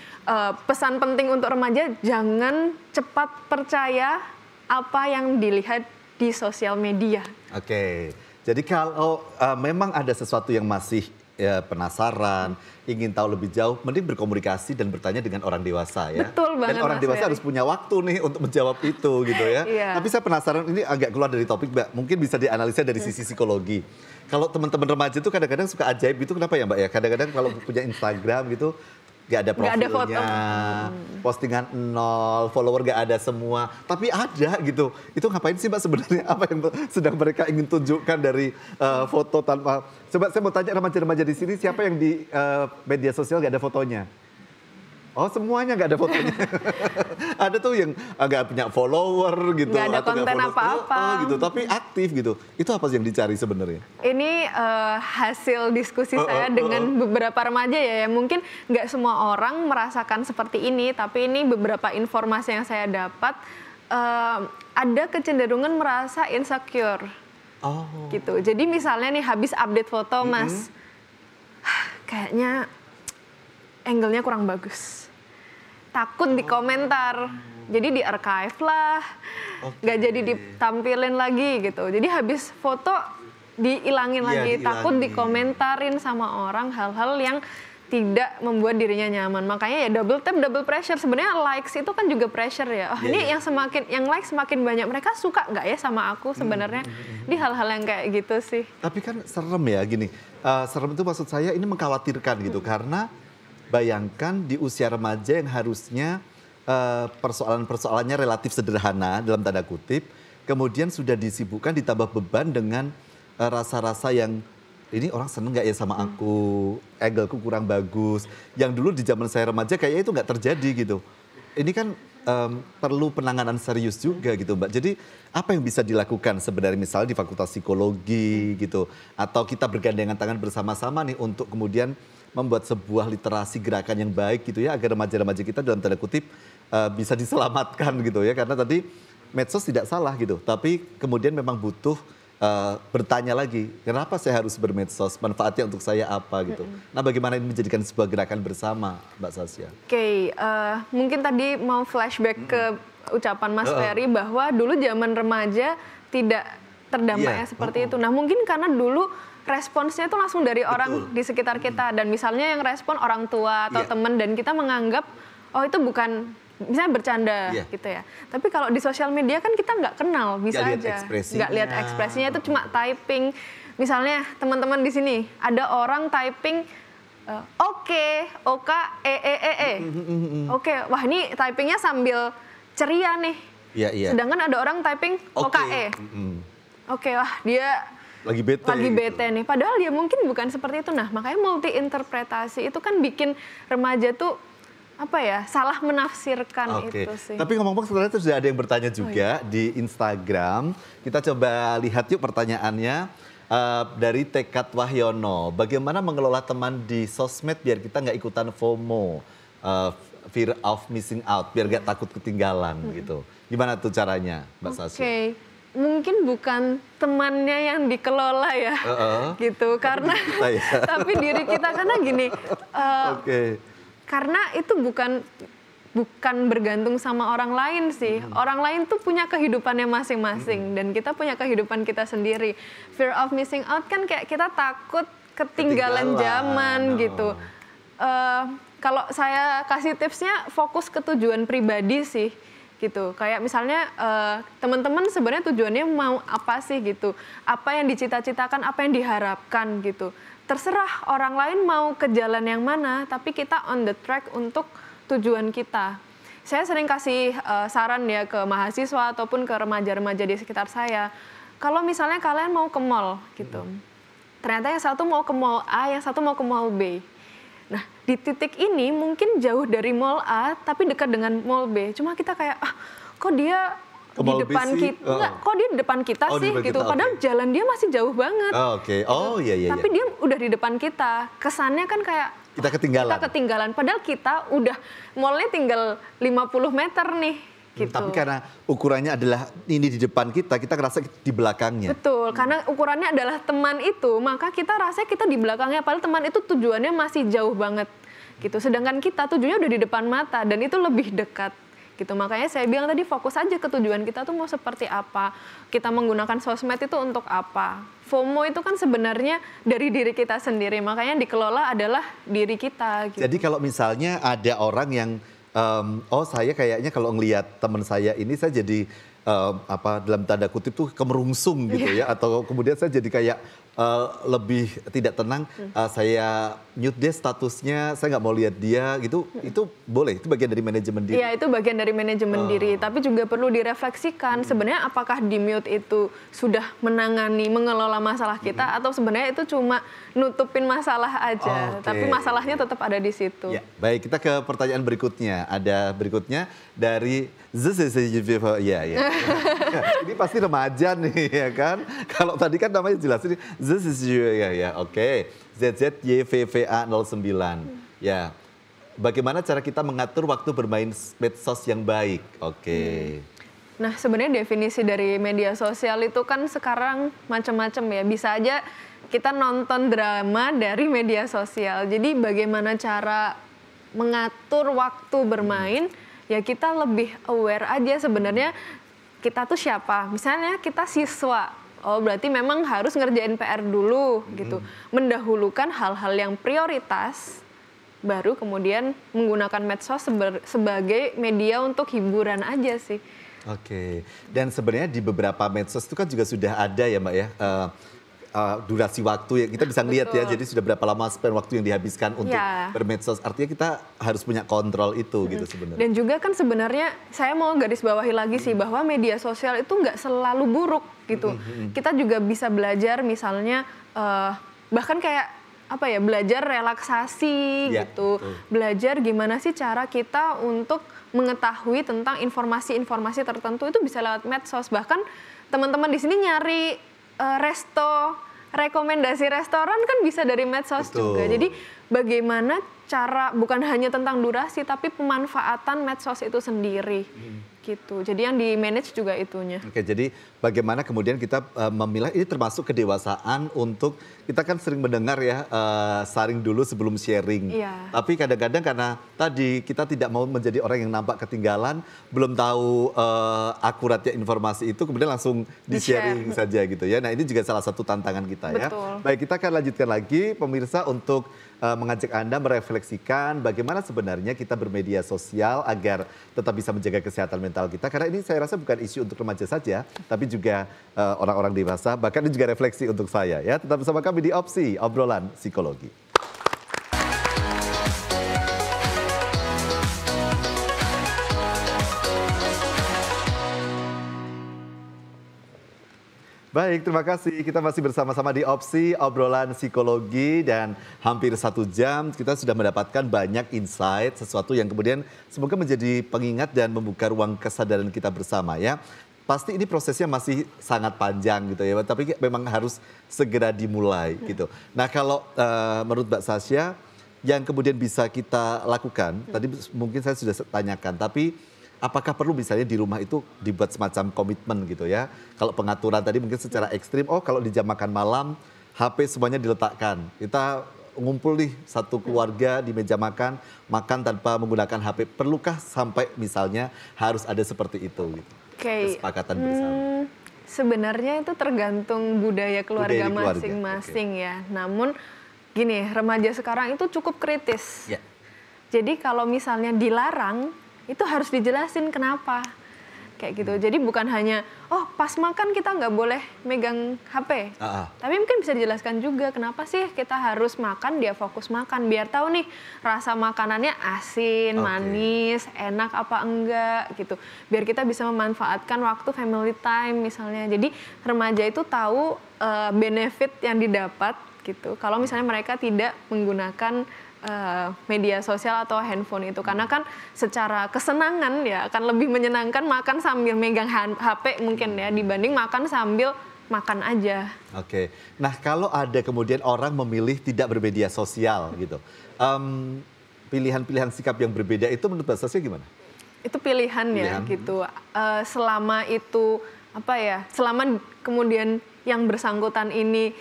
pesan penting untuk remaja, jangan cepat percaya apa yang dilihat di sosial media. Oke, jadi kalau memang ada sesuatu yang masih penasaran, ingin tahu lebih jauh, mending berkomunikasi dan bertanya dengan orang dewasa ya. Betul banget, Dan orang Mas dewasa Ferry. harus punya waktu nih untuk menjawab itu gitu ya. Iya. Tapi saya penasaran, ini agak keluar dari topik Mbak, mungkin bisa dianalisa dari sisi psikologi. Kalau teman-teman remaja itu kadang-kadang suka ajaib itu kenapa ya Mbak ya? Kadang-kadang kalau punya Instagram gitu, nggak ada Nggak ada profilnya, foto. postingan 0, follower nggak ada semua, tapi ada gitu. Itu ngapain sih Mbak sebenarnya? Apa yang sedang mereka ingin tunjukkan dari foto tanpa? Coba saya mau tanya remaja-remaja di sini, siapa yang di media sosial nggak ada fotonya? Oh semuanya nggak ada fotonya. Ada tuh yang nggak punya follower gitu. Nggak ada atau nggak konten follow- apa-apa. gitu, tapi aktif gitu. Itu apa sih yang dicari sebenarnya? Ini hasil diskusi saya dengan beberapa remaja ya. Mungkin nggak semua orang merasakan seperti ini, tapi ini beberapa informasi yang saya dapat, ada kecenderungan merasa insecure. Oh. Gitu. Jadi misalnya nih habis update foto Mas, kayaknya angle-nya kurang bagus. Takut di komentar, jadi di archive lah, nggak jadi ditampilin lagi gitu. Jadi habis foto diilangin Iya, lagi, takut diilangin. dikomentarin sama orang hal-hal yang tidak membuat dirinya nyaman. Makanya ya double tap, double pressure. Sebenarnya likes itu kan juga pressure ya. Oh, ini yang like semakin banyak. Mereka suka nggak ya sama aku sebenarnya? Di hal-hal yang kayak gitu sih. Tapi kan serem ya gini. Serem itu maksud saya ini mengkhawatirkan gitu karena bayangkan di usia remaja yang harusnya persoalan-persoalannya relatif sederhana dalam tanda kutip, kemudian sudah disibukkan ditambah beban dengan rasa-rasa yang ini orang seneng nggak ya sama aku, angle-ku kurang bagus. Yang dulu di zaman saya remaja kayaknya itu nggak terjadi gitu. Ini kan perlu penanganan serius juga gitu Mbak. Jadi apa yang bisa dilakukan sebenarnya misalnya di Fakultas Psikologi gitu. Atau kita bergandengan tangan bersama-sama nih untuk kemudian membuat sebuah literasi gerakan yang baik gitu ya. Agar remaja-remaja kita dalam tanda kutip bisa diselamatkan gitu ya. Karena tadi medsos tidak salah gitu. Tapi kemudian memang butuh bertanya lagi, kenapa saya harus bermedsos, manfaatnya untuk saya apa gitu. Nah bagaimana ini menjadikan sebuah gerakan bersama Mbak Sasya? Oke, mungkin tadi mau flashback ke ucapan Mas Ferry bahwa dulu zaman remaja tidak terdampaknya seperti itu. Nah mungkin karena dulu responsnya itu langsung dari orang di sekitar kita. Dan misalnya yang respon orang tua atau teman dan kita menganggap, oh itu bukan misalnya bercanda Iya. gitu ya. Tapi kalau di sosial media kan kita nggak kenal, bisa Nggak lihat aja ekspresinya. nggak lihat ekspresinya, itu cuma typing. Misalnya teman-teman di sini ada orang typing oke, oke, wah ini typingnya sambil ceria nih. Iya, iya. Sedangkan ada orang typing OKE. Oke, wah dia Lagi bete. lagi gitu. bete nih. Padahal dia mungkin bukan seperti itu. Nah, makanya multi interpretasi itu kan bikin remaja tuh apa ya, salah menafsirkan Oke, itu sih. tapi ngomong-ngomong sebenarnya tuh sudah ada yang bertanya juga di Instagram. Kita coba lihat yuk pertanyaannya. Dari Tekad Wahyono, bagaimana mengelola teman di sosmed biar kita nggak ikutan FOMO, fear of missing out, biar nggak takut ketinggalan gitu. Gimana tuh caranya, Mbak Sasha? Oke, mungkin bukan temannya yang dikelola ya, gitu. Karena kita ya. tapi diri kita, karena gini, Oke. karena itu bukan bergantung sama orang lain sih. Orang lain tuh punya kehidupannya masing-masing dan kita punya kehidupan kita sendiri. Fear of missing out kan kayak kita takut ketinggalan zaman gitu. Kalau saya kasih tipsnya, fokus ke tujuan pribadi sih gitu. Kayak misalnya teman-teman sebenarnya tujuannya mau apa sih gitu. Apa yang dicita-citakan, apa yang diharapkan gitu. Terserah orang lain mau ke jalan yang mana, tapi kita on the track untuk tujuan kita. Saya sering kasih saran ya ke mahasiswa ataupun ke remaja-remaja di sekitar saya. Kalau misalnya kalian mau ke mall gitu, ternyata yang satu mau ke mall A, yang satu mau ke mall B. Nah, di titik ini mungkin jauh dari mall A, tapi dekat dengan mall B. Cuma kita kayak, kok dia Ke di mall B depan sih? kita, enggak, kok dia di depan kita Oh, di sih depan gitu. kita, Padahal oke. jalan dia masih jauh banget. Oke, oh iya. Tapi dia udah di depan kita. Kesannya kan kayak Kita ketinggalan. Kita ketinggalan. Padahal kita udah mallnya tinggal 50 meter nih. Gitu. Tapi karena ukurannya adalah ini di depan kita ngerasa di belakangnya. Betul, karena ukurannya adalah teman itu, maka kita rasa kita di belakangnya. Padahal teman itu tujuannya masih jauh banget. Gitu. Sedangkan kita tujuannya udah di depan mata dan itu lebih dekat. Gitu. Makanya saya bilang tadi, fokus aja ke tujuan kita tuh mau seperti apa. Kita menggunakan sosmed itu untuk apa. FOMO itu kan sebenarnya dari diri kita sendiri, makanya dikelola adalah diri kita. Gitu. Jadi kalau misalnya ada orang yang, saya kayaknya kalau ngelihat teman saya ini saya jadi dalam tanda kutip tuh kemerungsung gitu ya, atau kemudian saya jadi kayak lebih tidak tenang, saya mute deh statusnya, saya nggak mau lihat dia gitu, itu boleh, itu bagian dari manajemen diri. Iya, itu bagian dari manajemen diri, tapi juga perlu direfleksikan sebenarnya apakah di mute itu sudah mengelola masalah kita atau sebenarnya itu cuma nutupin masalah aja, tapi masalahnya tetap ada di situ. Ya, baik, kita ke pertanyaan berikutnya. Ada berikutnya dari ya. Ini pasti remaja nih ya kan. Kalau tadi kan namanya jelas ini ya. Oke. ZZYVVA09. Ya. Bagaimana cara kita mengatur waktu bermain medsos yang baik? Oke. Nah, sebenarnya definisi dari media sosial itu kan sekarang macam-macam ya. Bisa aja kita nonton drama dari media sosial. Jadi bagaimana cara mengatur waktu bermain, ya kita lebih aware aja sebenarnya kita tuh siapa. Misalnya kita siswa, oh berarti memang harus ngerjain PR dulu gitu. Mendahulukan hal-hal yang prioritas, baru kemudian menggunakan medsos sebagai media untuk hiburan aja sih. Oke, dan sebenarnya di beberapa medsos itu kan juga sudah ada ya Mbak ya, durasi waktu ya, kita bisa lihat ya, jadi sudah berapa lama spend waktu yang dihabiskan untuk bermedsos. Artinya kita harus punya kontrol itu gitu sebenarnya. Dan juga kan sebenarnya saya mau garis bawahi lagi sih bahwa media sosial itu nggak selalu buruk gitu. Kita juga bisa belajar misalnya bahkan kayak apa ya, belajar relaksasi gitu. Belajar gimana sih cara kita untuk mengetahui tentang informasi-informasi tertentu itu bisa lewat medsos. Bahkan teman-teman di sini nyari rekomendasi restoran kan bisa dari medsos juga. Jadi bagaimana cara, bukan hanya tentang durasi tapi pemanfaatan medsos itu sendiri gitu. Jadi yang di manage juga itunya. Oke, jadi bagaimana kemudian kita memilah, ini termasuk kedewasaan untuk, kita kan sering mendengar ya, saring dulu sebelum sharing. Tapi kadang-kadang karena tadi kita tidak mau menjadi orang yang nampak ketinggalan, belum tahu akuratnya informasi itu, kemudian langsung di-sharing saja gitu ya. Nah ini juga salah satu tantangan kita ya. Baik, kita akan lanjutkan lagi pemirsa untuk mengajak Anda merefleksikan bagaimana sebenarnya kita bermedia sosial agar tetap bisa menjaga kesehatan mental kita. Karena ini saya rasa bukan isu untuk remaja saja, tapi juga orang-orang dewasa, bahkan ini juga refleksi untuk saya ya. Tetap bersama kami di Opsi, obrolan psikologi. Baik, terima kasih. Kita masih bersama-sama di Opsi, obrolan psikologi, dan hampir 1 jam kita sudah mendapatkan banyak insight, sesuatu yang kemudian semoga menjadi pengingat dan membuka ruang kesadaran kita bersama ya. Pasti ini prosesnya masih sangat panjang gitu ya, tapi memang harus segera dimulai gitu. Nah kalau menurut Mbak Sasha, yang kemudian bisa kita lakukan, tadi mungkin saya sudah tanyakan, tapi apakah perlu misalnya di rumah itu dibuat semacam komitmen gitu ya? Kalau pengaturan tadi mungkin secara ekstrim, oh kalau di jam makan malam HP semuanya diletakkan. Kita ngumpul nih satu keluarga di meja makan tanpa menggunakan HP. Perlukah sampai misalnya harus ada seperti itu? Gitu? Kesepakatan bersama. Sebenarnya itu tergantung budaya keluarga masing-masing ya. Namun gini, remaja sekarang itu cukup kritis. Ya. Jadi kalau misalnya dilarang, itu harus dijelasin kenapa kayak gitu. Jadi bukan hanya oh pas makan kita nggak boleh megang HP, tapi mungkin bisa dijelaskan juga kenapa sih kita harus makan, dia fokus makan biar tahu nih rasa makanannya asin, manis, enak apa enggak gitu. Biar kita bisa memanfaatkan waktu family time misalnya. Jadi remaja itu tahu benefit yang didapat gitu. Kalau misalnya mereka tidak menggunakan media sosial atau handphone itu, karena kan secara kesenangan ya akan lebih menyenangkan makan sambil megang HP mungkin ya dibanding makan sambil makan aja. Oke, nah kalau ada kemudian orang memilih tidak bermedia sosial gitu, pilihan-pilihan sikap yang berbeda itu menurut Mbak Sasha gimana? Itu pilihan ya gitu, selama itu apa ya, selama kemudian yang bersangkutan ini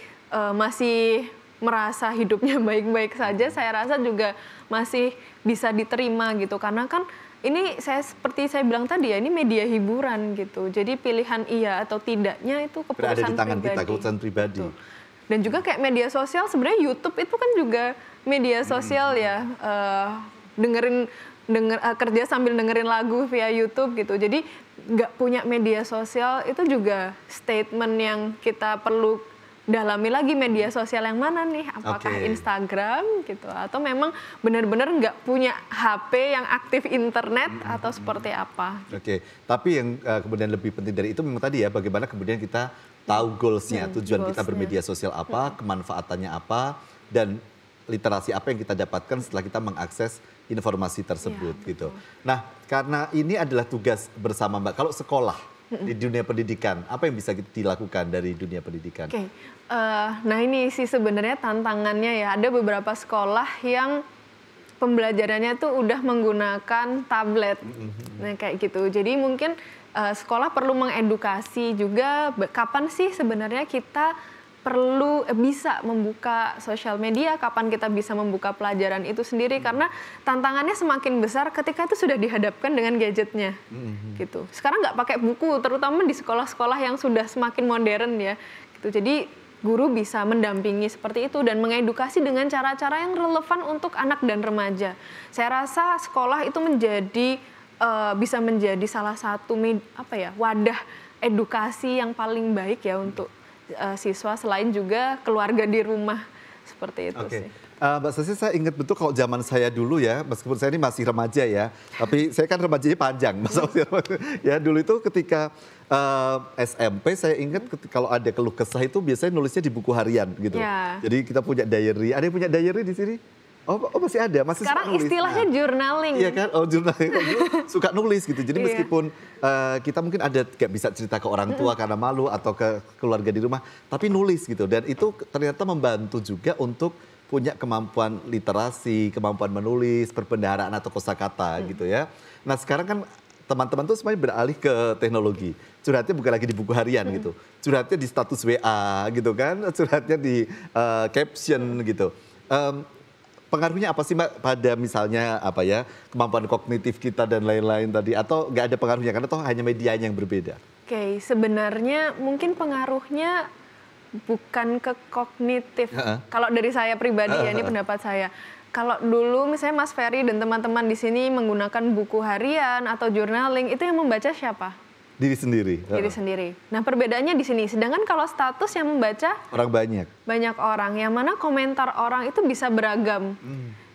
masih merasa hidupnya baik-baik saja, saya rasa juga masih bisa diterima gitu. Karena kan ini seperti saya bilang tadi ya, ini media hiburan gitu. Jadi pilihan iya atau tidaknya itu keputusan berada di tangan pribadi. Kita, keputusan pribadi. Betul. Dan juga kayak media sosial, sebenarnya YouTube itu kan juga media sosial ya. Kerja sambil dengerin lagu via YouTube gitu. Jadi nggak punya media sosial itu juga statement yang kita perlu dalami lagi, media sosial yang mana nih, apakah Instagram gitu atau memang benar-benar nggak punya HP yang aktif internet atau seperti apa. Tapi yang kemudian lebih penting dari itu memang tadi ya, bagaimana kemudian kita tahu goalsnya, tujuan kita bermedia sosial apa, kemanfaatannya apa, dan literasi apa yang kita dapatkan setelah kita mengakses informasi tersebut gitu. Nah karena ini adalah tugas bersama Mbak, kalau sekolah di dunia pendidikan, apa yang bisa dilakukan dari dunia pendidikan? Nah ini sih sebenarnya tantangannya ya, ada beberapa sekolah yang pembelajarannya tuh udah menggunakan tablet, nah kayak gitu. Jadi mungkin sekolah perlu mengedukasi juga kapan sih sebenarnya kita perlu bisa membuka sosial media, kapan kita bisa membuka pelajaran itu sendiri, karena tantangannya semakin besar ketika itu sudah dihadapkan dengan gadgetnya gitu. Sekarang nggak pakai buku, terutama di sekolah-sekolah yang sudah semakin modern ya gitu. Jadi guru bisa mendampingi seperti itu dan mengedukasi dengan cara-cara yang relevan untuk anak dan remaja. Saya rasa sekolah itu bisa menjadi salah satu wadah edukasi yang paling baik ya untuk siswa, selain juga keluarga di rumah, seperti itu sih. Mbak Sasha, saya ingat betul kalau zaman saya dulu ya, meskipun saya ini masih remaja ya, tapi saya kan remajanya panjang. Ya dulu itu ketika SMP saya ingat kalau ada keluh kesah itu biasanya nulisnya di buku harian gitu. Jadi kita punya diary. Ada yang punya diary di sini? Oh masih ada, masih sekarang suka nulis. Istilahnya journaling. Iya kan, journaling. Suka nulis gitu. Jadi meskipun kita mungkin ada gak bisa cerita ke orang tua karena malu atau ke keluarga di rumah, tapi nulis gitu. Dan itu ternyata membantu juga untuk punya kemampuan literasi, kemampuan menulis, perbendaharaan atau kosakata gitu ya. Nah sekarang kan teman-teman tuh semuanya beralih ke teknologi. Curhatnya bukan lagi di buku harian gitu. Curhatnya di status WA gitu kan, curhatnya di caption gitu. Pengaruhnya apa sih Mbak pada misalnya kemampuan kognitif kita dan lain-lain tadi, atau nggak ada pengaruhnya karena toh hanya medianya yang berbeda? Sebenarnya mungkin pengaruhnya bukan ke kognitif. Kalau dari saya pribadi ya, ini pendapat saya. Kalau dulu misalnya Mas Ferry dan teman-teman di sini menggunakan buku harian atau journaling, itu yang membaca siapa? Diri sendiri. Diri sendiri. Nah, perbedaannya di sini. Sedangkan kalau status yang membaca Orang banyak. banyak orang, yang mana komentar orang itu bisa beragam.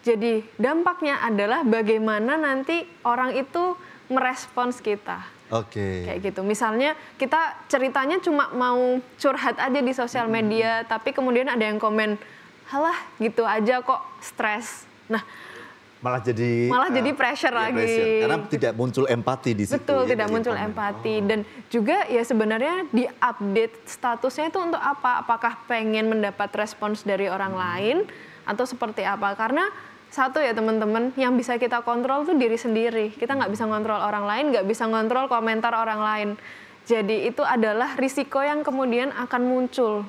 Jadi dampaknya adalah bagaimana nanti orang itu merespons kita. Oke. Kayak gitu. Misalnya kita ceritanya cuma mau curhat aja di sosial media, tapi kemudian ada yang komen, halah gitu aja kok stres. Nah, malah jadi pressure lagi. Pressure. Karena tidak muncul empati di situ. Betul, ya, tidak muncul empati. Dan juga ya sebenarnya di update statusnya itu untuk apa? Apakah pengen mendapat respons dari orang lain atau seperti apa? Karena satu ya teman-teman, yang bisa kita kontrol tuh diri sendiri. Kita nggak bisa kontrol orang lain, nggak bisa kontrol komentar orang lain. Jadi itu adalah risiko yang kemudian akan muncul.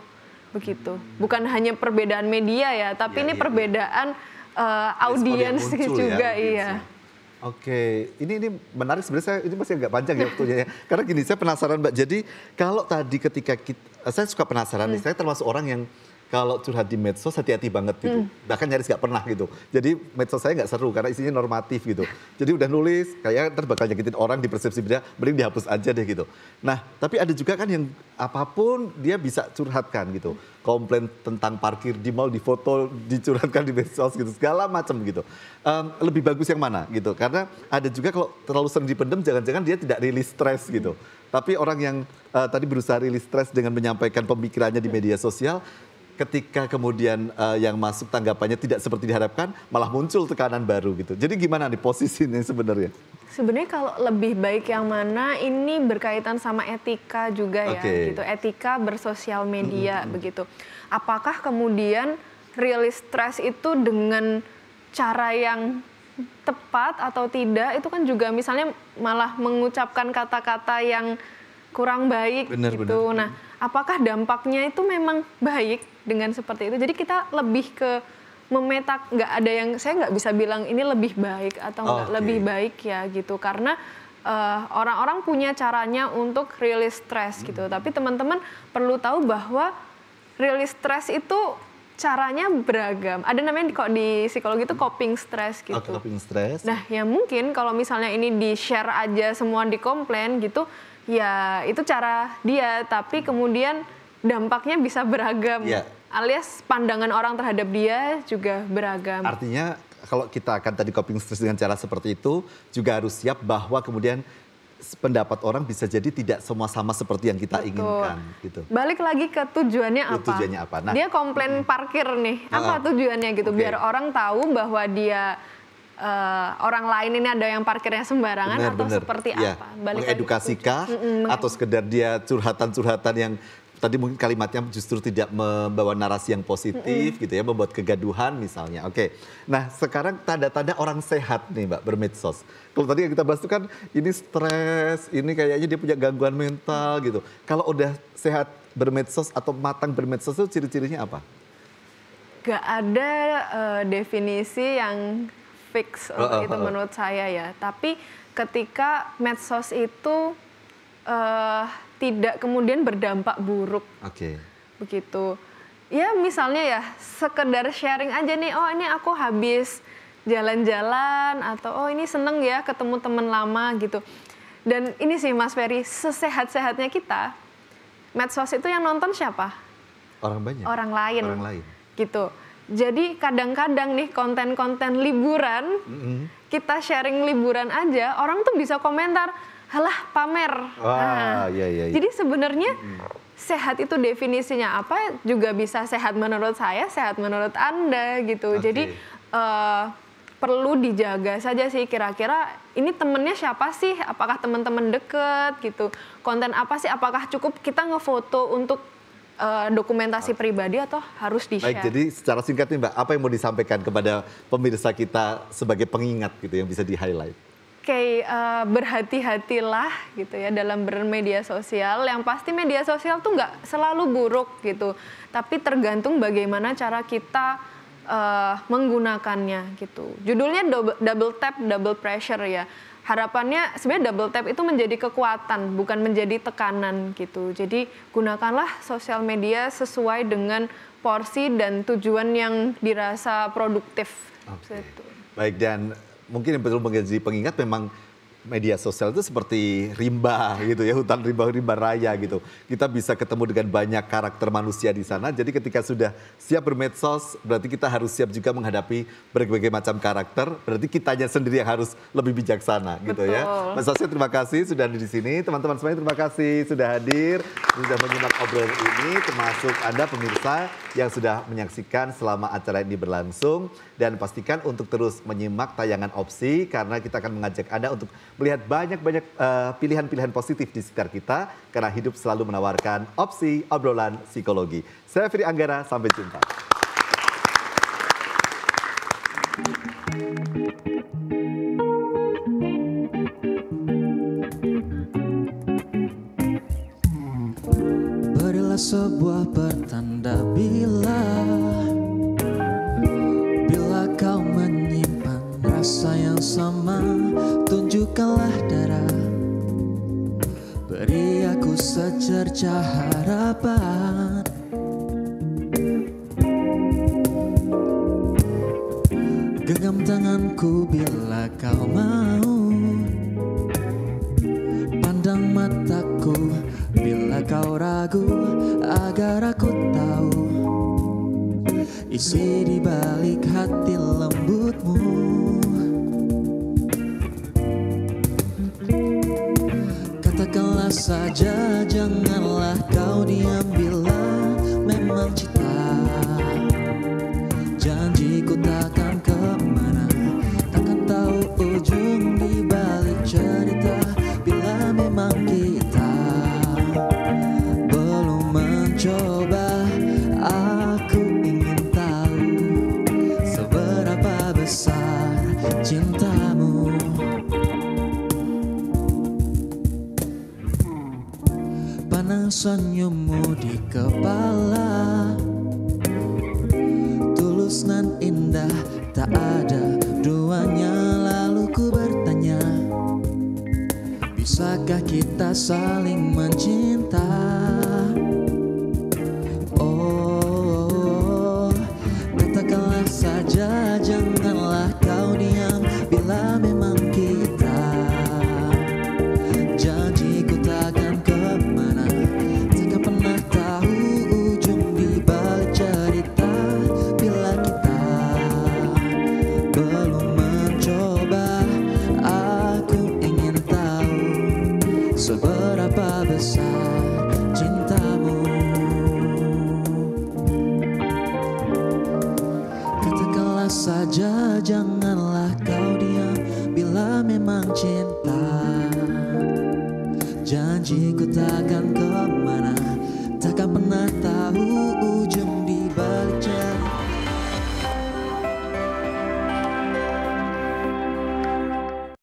Begitu. Bukan hanya perbedaan media ya, tapi ini perbedaan audiens juga, iya. Oke, ini menarik sebenarnya. Ini masih agak panjang ya waktunya ya. Karena gini, saya penasaran Mbak. Jadi kalau tadi ketika saya suka penasaran nih, saya termasuk orang yang kalau curhat di medsos hati-hati banget gitu. Bahkan nyaris nggak pernah gitu. Jadi medsos saya nggak seru karena isinya normatif gitu. Jadi udah nulis, kayak ntar bakal nyakitin orang di persepsi dia, mending dihapus aja deh gitu. Nah, tapi ada juga kan yang apapun dia bisa curhatkan gitu. Komplain tentang parkir di mall, di foto, dicurhatkan di medsos gitu. Segala macam gitu. Lebih bagus yang mana gitu. Karena ada juga kalau terlalu sering dipendam, jangan-jangan dia tidak rilis stres gitu. Tapi orang yang tadi berusaha rilis stres dengan menyampaikan pemikirannya di media sosial, ketika kemudian yang masuk tanggapannya tidak seperti diharapkan, malah muncul tekanan baru gitu. Jadi gimana nih posisinya sebenarnya? Sebenarnya kalau lebih baik yang mana, ini berkaitan sama etika juga ya, gitu. Etika bersosial media begitu. Apakah kemudian rilis stres itu dengan cara yang tepat atau tidak? Itu kan juga misalnya malah mengucapkan kata-kata yang kurang baik gitu. Nah, apakah dampaknya itu memang baik dengan seperti itu? Jadi kita lebih ke memetak, nggak ada yang, saya nggak bisa bilang ini lebih baik atau nggak lebih baik ya gitu. Karena orang-orang punya caranya untuk rilis stres gitu. Tapi teman-teman perlu tahu bahwa rilis stres itu caranya beragam. Ada namanya kok di psikologi itu coping stress gitu. Coping stress. Nah, ya mungkin kalau misalnya ini di-share aja semua di komplain gitu, ya itu cara dia, tapi kemudian dampaknya bisa beragam. Alias pandangan orang terhadap dia juga beragam. Artinya kalau kita akan tadi coping stress dengan cara seperti itu, juga harus siap bahwa kemudian pendapat orang bisa jadi tidak semua sama seperti yang kita inginkan gitu. Balik lagi ke tujuannya apa? Tujuannya apa? Nah, dia komplain parkir nih, apa tujuannya gitu? Biar orang tahu bahwa dia orang lain ini ada yang parkirnya sembarangan atau seperti apa? Balik mengedukasi atau sekedar dia curhatan-curhatan yang tadi mungkin kalimatnya justru tidak membawa narasi yang positif gitu ya, membuat kegaduhan misalnya. Oke. Nah, sekarang tanda-tanda orang sehat nih Mbak bermedsos. Kalau tadi yang kita bahas itu kan ini stres, ini kayaknya dia punya gangguan mental gitu. Kalau udah sehat bermedsos atau matang bermedsos itu ciri-cirinya apa? Gak ada definisi yang fix untuk itu menurut saya ya. Tapi ketika medsos itu tidak kemudian berdampak buruk. Begitu. Ya misalnya ya sekedar sharing aja nih, oh ini aku habis jalan-jalan, atau oh ini seneng ya ketemu teman lama gitu. Dan ini sih Mas Ferry, sesehat-sehatnya kita, medsos itu yang nonton siapa? Orang banyak. Orang lain. Gitu. Jadi kadang-kadang nih konten-konten liburan, kita sharing liburan aja, orang tuh bisa komentar, halah pamer. Jadi sebenarnya sehat itu definisinya apa juga bisa sehat menurut saya, sehat menurut Anda gitu. Jadi perlu dijaga saja sih, kira-kira ini temennya siapa sih, apakah teman-teman deket gitu. Konten apa sih, apakah cukup kita ngefoto untuk dokumentasi pribadi atau harus di-share. Baik, jadi secara singkat nih Mbak, apa yang mau disampaikan kepada pemirsa kita sebagai pengingat gitu yang bisa di-highlight? Berhati-hatilah gitu ya dalam bermedia sosial. Yang pasti media sosial tuh nggak selalu buruk gitu, tapi tergantung bagaimana cara kita menggunakannya gitu. Judulnya double tap, double pressure ya. harapannya sebenarnya double tap itu menjadi kekuatan, bukan menjadi tekanan gitu. Jadi gunakanlah sosial media sesuai dengan porsi dan tujuan yang dirasa produktif. Okay. Gitu. Baik, dan mungkin yang perlu menjadi pengingat memang media sosial itu seperti rimba gitu ya, hutan rimba raya gitu. Kita bisa ketemu dengan banyak karakter manusia di sana. Jadi ketika sudah siap bermedsos, berarti kita harus siap juga menghadapi berbagai macam karakter. Berarti kitanya sendiri yang harus lebih bijaksana gitu ya. Mas Saskia, terima kasih sudah hadir di sini. Teman-teman semuanya terima kasih sudah hadir, sudah menyimak obrolan ini, termasuk Anda pemirsa yang sudah menyaksikan selama acara ini berlangsung. Dan pastikan untuk terus menyimak tayangan Opsi karena kita akan mengajak Anda untuk melihat banyak-banyak pilihan-pilihan positif di sekitar kita karena hidup selalu menawarkan opsi obrolan psikologi. Saya Firi Anggara, sampai jumpa. Berilah sebuah pertanda bila kau menyimpan rasa yang sama, tunjukkanlah darah. Beri aku secercah harapan. Genggam tanganku bila kau mau, pandang mataku bila kau ragu, agar aku tahu isi di balik hati lembutmu. Katakanlah saja, janganlah kau diam bila memang cinta. Janjiku takkan kemana, takkan tahu ujung di balik cerita. Bila memang kita belum mencoba, aku ingin tahu seberapa besar cintamu. Pandang senyummu di kepala, tulus nan indah, tak ada duanya. Lalu ku bertanya, bisakah kita saling mencinta? Oh, katakanlah saja, janganlah kau diam bila memang kita. Janjiku takkan kemana, takkan pernah tahu ujung di balik cerita. Bila kita belum mencoba, aku ingin tahu seberapa besar cintamu. Katakanlah saja, janganlah kau diam bila memang cinta. Janjiku takkan